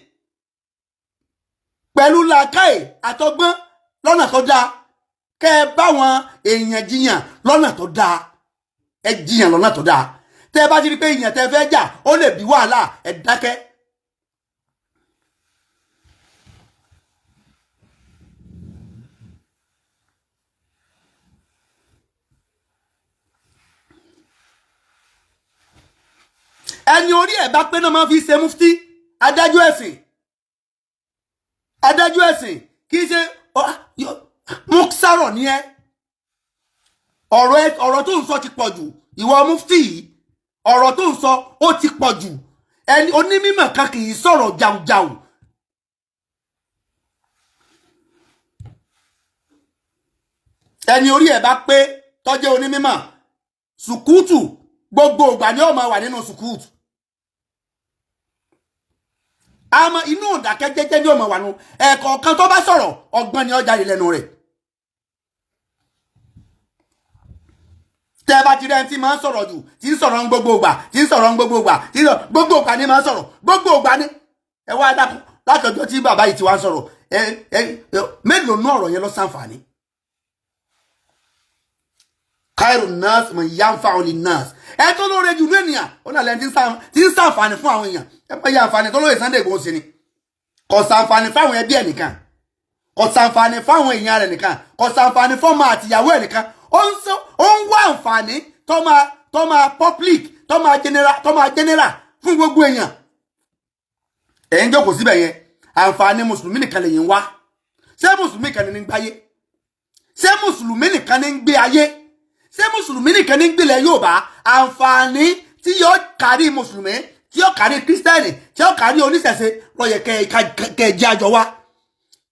pẹ̀lú làákàyè àtọgbọ́n lọ́nà tó dáa kẹ́ ẹ bá wọn èèyàn jiyàn lọ́nà tó dáa ẹ jiyàn lọ́nà tó dáa tẹ́ ẹ bá ti rí pé èèyàn tẹ́ fẹ́ jà ó lè bí wàhálà ẹ dákẹ́. ẹni orí ẹ̀ bá pé náà máa fi ṣe Mufty adájọ́ ẹ̀sìn kì í ṣe mọ́sárọ̀ ní ẹ́ ọ̀rọ̀ tó ń sọ ti pọ̀ jù ìwọ mufti yìí ọ̀rọ̀ tó ń sọ ó ti pọ̀ jù ẹni onímọ̀ kan kì í sọ̀rọ̀ jàùjàù ẹni orí ẹ̀ bá pé tọ́jẹ́ onímọ̀ sùkúùtù gbogbo ìgbà ni ó máa wà nínú sùkúùtù àmọ́ inú ìdákẹ́jẹ́jẹ́ ni ó máa wà nù ẹ̀kọ̀ọ̀kan tó bá sọ̀rọ̀ ọgbọ́n ni ó jáde lẹ́nu rẹ̀ tẹ́ bá ti rẹ́ tí máa ń sọ̀rọ̀ jù tí ń sọ̀rọ̀ gbogbo ìgbà tí ń sọ̀rọ̀ gbogbo ìgbà tí ń sọ̀rọ̀ gbogbo ìgbà ni máa ń sọ̀rọ̀ gbogbo ìgbà ni ẹ wá dákun látọjọ́ tí bàbá yìí ti wá ń sọ̀rọ̀ mélòó nú ọ̀rọ̀ yẹn ló ṣàǹfààní khairu nas man yanfa'u linnas ẹ tó lóore jù ní ènìyàn ó náà lẹ́ni tí ń ṣàǹfààní fún àwọn èèyàn ẹ mọ̀ iye àǹfààní tó lóye Sunday Igboho ṣe ni kò ṣàǹfààní fáwọn ẹbí ẹ̀ nìkan kò ṣàǹfààní fáwọn èèyàn rẹ̀ nìkan kò ṣàǹfààní fọ́mọ àtìyàwó ẹ̀ nìkan ó ń wá àǹfààní tó máa public tó máa general fún gbogbo èèyàn ẹ̀yin jókòó síbẹ̀ yẹn àǹfààní mùsùlùmí nìkan lè yín wá ṣé mùsùlùmí nìkan ní ń gbáyé ṣé mùsùlùmí nìkan ní ń gbé ayé ṣé mùsùlùmí nìkan ní ń gbélé Yorùbá àǹfààní tí yóò kárí mùsùlùmí tí yóò kárí kírísítẹ́nì tí yóò kárí oníṣẹ̀ṣe ló yẹ kẹ́ àjọ wá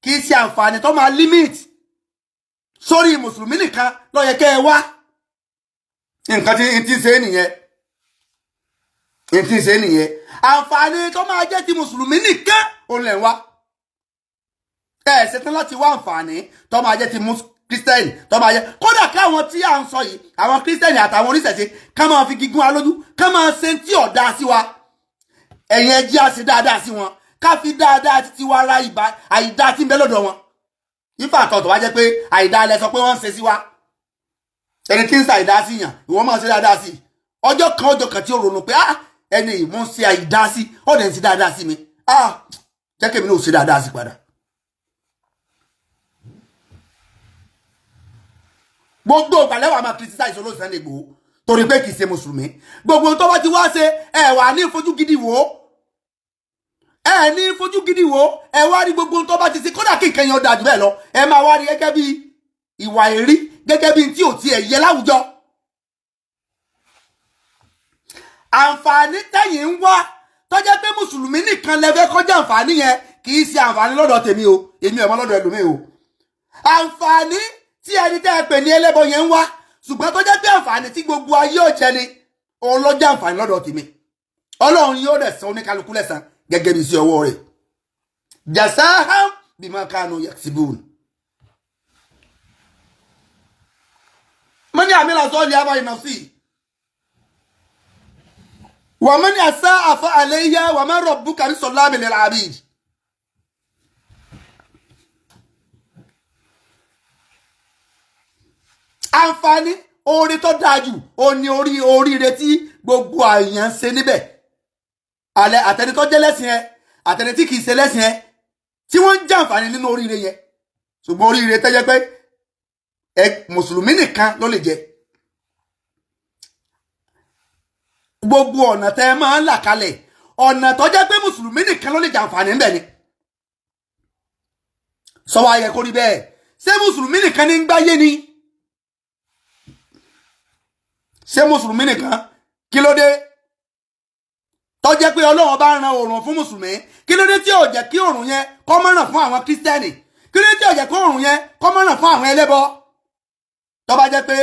kì í ṣe àǹfààní tó máa limit sórí mùsùlùmí nìkan ló yẹ kẹ́ ẹ wá nǹkan tí n ti ṣe nìyẹn àǹfààní tó máa jẹ́ ti mùsùlùmí nìkan òun lẹ̀ wá ẹ ṣetán láti wá àǹfààní tó máa jẹ́ ti kírísítẹ́nì tó máa jẹ́ kódà káwọn tí à ń sọ yìí àwọn kírísítẹ́nì àtàwọn oníṣẹ̀ṣe ká máa fi gígùn alójú ká máa ṣe tí ọ̀dà sí wa ẹ̀yin ẹ jẹ́ á ṣe dáadáa sí wọn ká fi dáadáa títí wá ra àìdá tí ń bẹ lọ́dọ̀ wọn ifá àtọ̀tọ̀ wá jẹ́ pé àìdá alẹ́ sọ pé wọ́n ń ṣe sí wa ẹni tí ń sa àìdá sí yàn ìwọ́n máa ṣe dáadáa sí ọjọ́ kan tí ó ronú pé ẹni yìí mo ń ṣe àìdá sí ọ̀dẹ̀ ń ṣe dáadáa sí mi jẹ́ kí èmi náà ṣe dáadáa sí padà. gbogbo ìgbàlẹ́wà máa criticize olóòtú Sunday Igboho torí pé kì í ṣe mùsùlùmí gbogbo tó bá ti wá ṣe ẹ wà ní fojú gidi wò ó ẹ ní fojú gidi wò ó ẹ wá rí gbogbo tó bá ti ṣe kódà kí nǹkan yẹn ó dáa jù bẹ́ẹ̀ lọ ẹ máa wá rí gẹ́gẹ́ bí ìwà èrí gẹ́gẹ́ bí tí ò tiẹ̀ yẹ láwùjọ. àǹfààní tẹ̀yìn ń wá tó jẹ́ pé mùsùlùmí nìkan lẹ́fẹ́ kọjá àǹfààní yẹn kì í ṣe àǹfààní lọ́dọ̀ tèmi o èmi ò mọ lọ́dọ̀ ẹlòmíì o. àǹfààní tí ẹni tẹ́ ẹ pè ní ẹlẹ́bọ yẹn ń wá ṣùgbọ́n tó jẹ́ pé àǹfààní tí gbogbo ayé ò jẹ ni òun ló jẹ́ àǹfààní lọ́dọ̀ tèmi ọlọ́run yóò dẹ̀ san oníkálukú lẹ́san gẹ́gẹ́ bí sí ọwọ́ rẹ̀ jasaham bima kanu yaksibun. من يعمل صالحا فلنفسه ومن أساء فعليها وما ربك بظلام للعبيد. àǹfààní oore tó dájú òní oríire tí gbogbo àyàn ṣe níbẹ̀ alẹ́ àtẹni tó jẹ́ lẹ́sìn ẹ àtẹni tí kì í ṣe lẹ́sìn ẹ tí wọ́n ń jàǹfààní nínú oríire yẹn ṣùgbọ́n oríire tó jẹ́ pé mùsùlùmí nìkan ló lè jẹ gbogbo ọ̀nà tẹ́ máa ń là kalẹ̀ ọ̀nà tó jẹ́ pé mùsùlùmí nìkan ló lè jàǹfààní ńbẹ̀ ni sọ wá yẹ kó rí bẹ́ẹ̀ ṣé mùsùlùmí nìkan ní ń gbáyé ni ṣé mùsùlùmí nìkan kí ló dé tó jẹ́ pé Ọlọ́run bá ran oòrùn fún mùsùlùmí kí ló dé tí ò jẹ́ kí oòrùn yẹn kó má ràn fún àwọn kírísítẹ́nì kí ló dé tí ò jẹ́ kí oòrùn yẹn kó má ràn fún àwọn ẹlẹ́bọ tó bá jẹ́ pé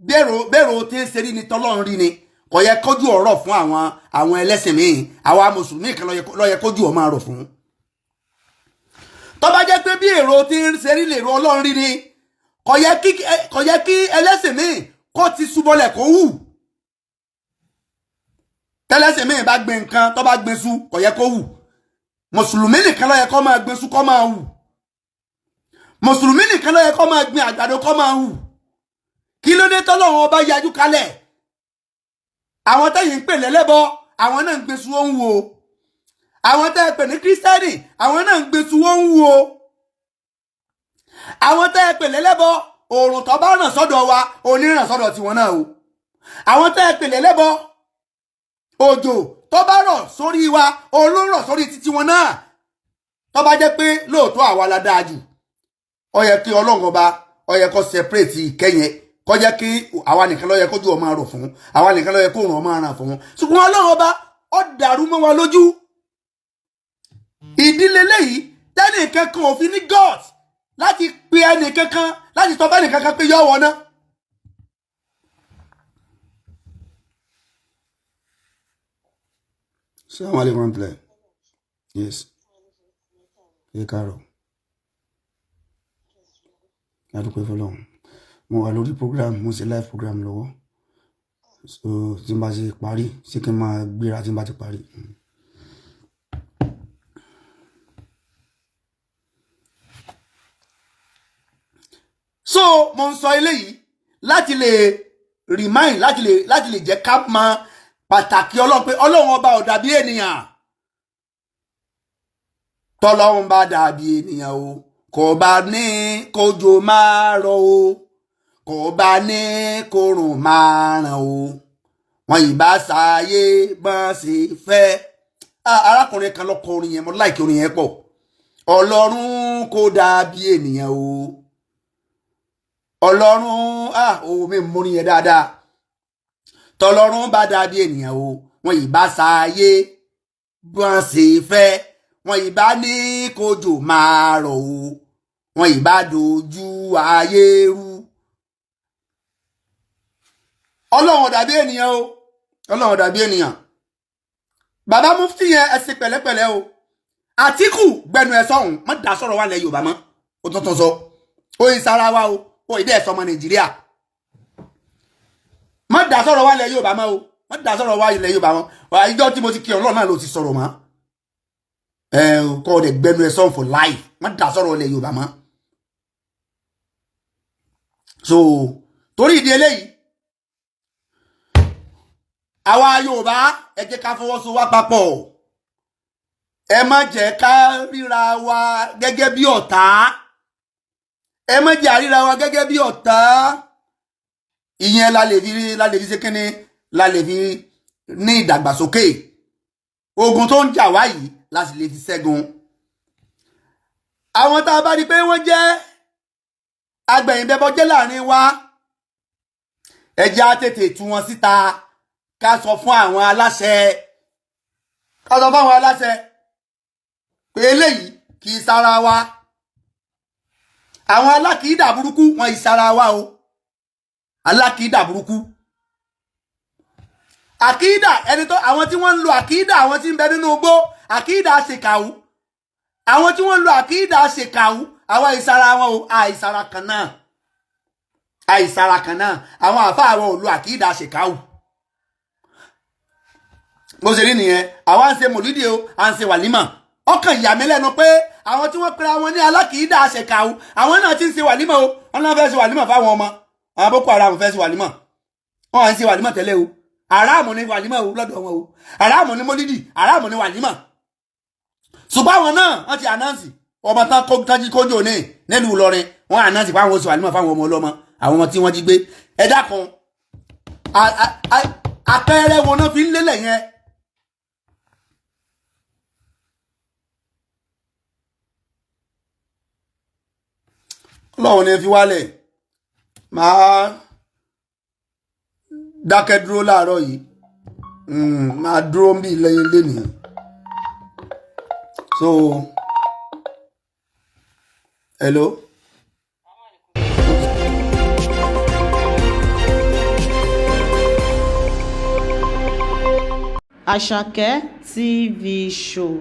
bẹ́ẹ̀rù tí ń ṣe rí ni tọ́lọ́run rí ni kò yẹ kójú ọ̀rọ̀ fún àwọn ẹlẹ́sìn míì àwa mùsùlùmí kan ló yẹ kójú ọ̀ máa rọ̀ fún tó bá jẹ́ pé bí èrò tí ń ṣe rí lèrò Ọlọ́run rí ni kò yẹ kí ẹlẹ́sìn míì kó ti súbọlẹ̀ kó hù tẹ́lẹ́sìn míì bá gbin nǹkan tó bá gbin sú kò yẹ kó hù mùsùlùmí nìkan ló yẹ kó máa gbin sú kó máa hù mùsùlùmí nìkan ló yẹ kó máa gbin àgbàdo kó máa hù kí ló dé tọ́lọ́run ọba yájú kalẹ̀ àwọn tẹ́yìn ń pè lẹ́lẹ́bọ àwọn náà ń gbin sú ó ń hù o àwọn tẹ́ ẹ pè ní kírísítẹ́nì àwọn náà ń gbin sú ó ń hù o àwọn tẹ́ ẹ pè lẹ́lẹ́bọ oòrùn tó bá ràn sọ́dọ̀ wa oníràn sọ́dọ̀ tiwọn náà o àwọn tẹ́ ẹ pè lẹ́lẹ́bọ òjò tó bá rọ̀ sórí wa olórọ̀ sórí títí wọn náà tó bá jẹ́ pé lóòótọ́ àwa la dáa jù ó yẹ kí Ọlọ́run ọba ó yẹ kó separate ìkẹyìn kó jẹ́ kí àwa nìkan ló yẹ kójú ọmọ rọ̀ fún àwa nìkan ló yẹ kóòrùn ọmọ ràn fún ṣùgbọ́n Ọlọ́run ọba ó dàrú mọ́ wa lójú ìdílé léyìí tẹ́nìkan kan ò fi ní God láti pe ẹnìkan kan láti sọ fẹ́nìkan kan pé yọ wọ náà. Assalamu alaikum play. Yes. Ẹ káàárọ̀. Adúpẹ́ fọ́lọ́run. Mo wà lórí program, mo ṣe live program lọ́wọ́. So tí n bá ṣe parí, ṣé kí n máa gbéra tí n bá ti parí. So mo ń sọ eléyìí láti lè remind láti lè jẹ́ ká mọ̀ pàtàkì Ọlọ́run pé Ọlọ́run ọba ò dàbí ènìyàn. Tọ́lọ́run bá dàbí ènìyàn o kò bá ní kójò máa rọ̀ o kò bá ní kórùn máa ràn o wọn ìbá ṣàyè bọ́n ṣe fẹ́. Arákùnrin kan ló kọ orin yẹn mo láìkí orin yẹn pọ̀. Ọlọ́run kò dàbí ènìyàn o Ọlọ́run mi mú orin yẹn dáadáa. Tọ́lọ́run bá dàbí ènìyàn o wọn ìbá ṣàyè bọ́n ṣe fẹ́ wọn ìbá ní kójò máa rọ̀ o wọn ìbá dojú ayé rú. Ọlọ́run ò dàbí ènìyàn o Ọlọ́run ò dàbí ènìyàn. Bàbá Mufty yẹn ẹ ṣe pẹ̀lẹ́pẹ̀lẹ́ o. Àtíkù gbẹnu ẹ sọ̀hún má dá sọ̀rọ̀ wà lẹ̀ Yorùbá mọ́ ó tuntun sọ ó yí sára wa o ó ìdí ẹ̀ sọmọ Nàìjíríà má dá sọ̀rọ̀ wà lẹ̀ Yorùbá mọ́ o má dá sọ̀rọ̀ wà lẹ̀ Yorùbá mọ́ ìjọ tí mo ti kí Ọlọ́run náà ló ti sọ̀rọ̀ mọ́ kọ́ ọ̀dẹ̀ gbẹnu ẹ sọ̀hún for life má dá sọ̀rọ̀ lẹ̀ Yorùbá mọ́. So torí ìdí eléyìí àwa Yorùbá ẹ jẹ́ ká fọwọ́sowọ́pọ̀ ẹ má jẹ́ ká ríra wa gẹ́gẹ́ bí ọ̀tá ẹ má jẹ́ àríra wa gẹ́gẹ́ bí ọ̀tá. Ìyẹn la lè fi ṣe kíni la lè fi ní ìdàgbàsókè. Ogun tó ń jà wá yìí la sì lè fi ṣẹ́gun. Àwọn tá a bá rí pé wọ́n jẹ́ agbẹ̀yìnbẹ̀bọ̀jẹ́ láàrin wa ẹ jẹ́ á tètè tú wọn síta ká sọ fún àwọn aláṣẹ pé eléyìí kì í sára wa. Àwọn alákìídà burúkú wọn ì sára wa o alákìídà burúkú. Àkìídà ẹni tó àwọn tí wọ́n ń lo àkìídà àwọn tí ń bẹ nínú igbó àkìídà ṣèkàwú àwọn tí wọ́n ń lo àkìídà ṣèkàwú àwa ìsara wọn o àìsara kan náà àwọn àfáà àwọn ò lo àkìídà ṣèkàwú. Bó ṣe rí nìyẹn àwa ń ṣe mòlídìí o à ń ṣe wàlímà ọkàn ìyà mi lẹ́nu pé àwọn tí wọ́n pera wọn ní alákìídà ṣèkàwú àwọn náà ti ń ṣe wàlímà o wọn náà fẹ́ ṣe wàlímà fáwọn ọmọ àwọn Boko Haram fẹ́ ṣe wàlímà wọn à ń ṣe wàlímà tẹ́lẹ̀ o aráàmù ní wàlímà o lọ́dọ̀ wọn o aráàmù ní mólídì aráàmù ní wàlímà. Ṣùgbọ́n àwọn náà wọ́n ti ànáǹsì ọmọ tán jí kóńjò ní nílùú Ìlọrin wọ́n ànáǹsì fáwọn oṣù wàlímà fáwọn ọmọ ọlọ́mọ àwọn ọmọ tí wọ́n jí gbé. Ẹ dákun àpẹẹrẹ wo náà fi ń lélẹ̀ yẹn. Ọlọ́run ni ẹ fi wálẹ̀ máa dákẹ́ dúró láàárọ̀ yìí máa dúró ń bí lẹ́yìn lénìí. So hello. Àṣàkẹ́ TV show.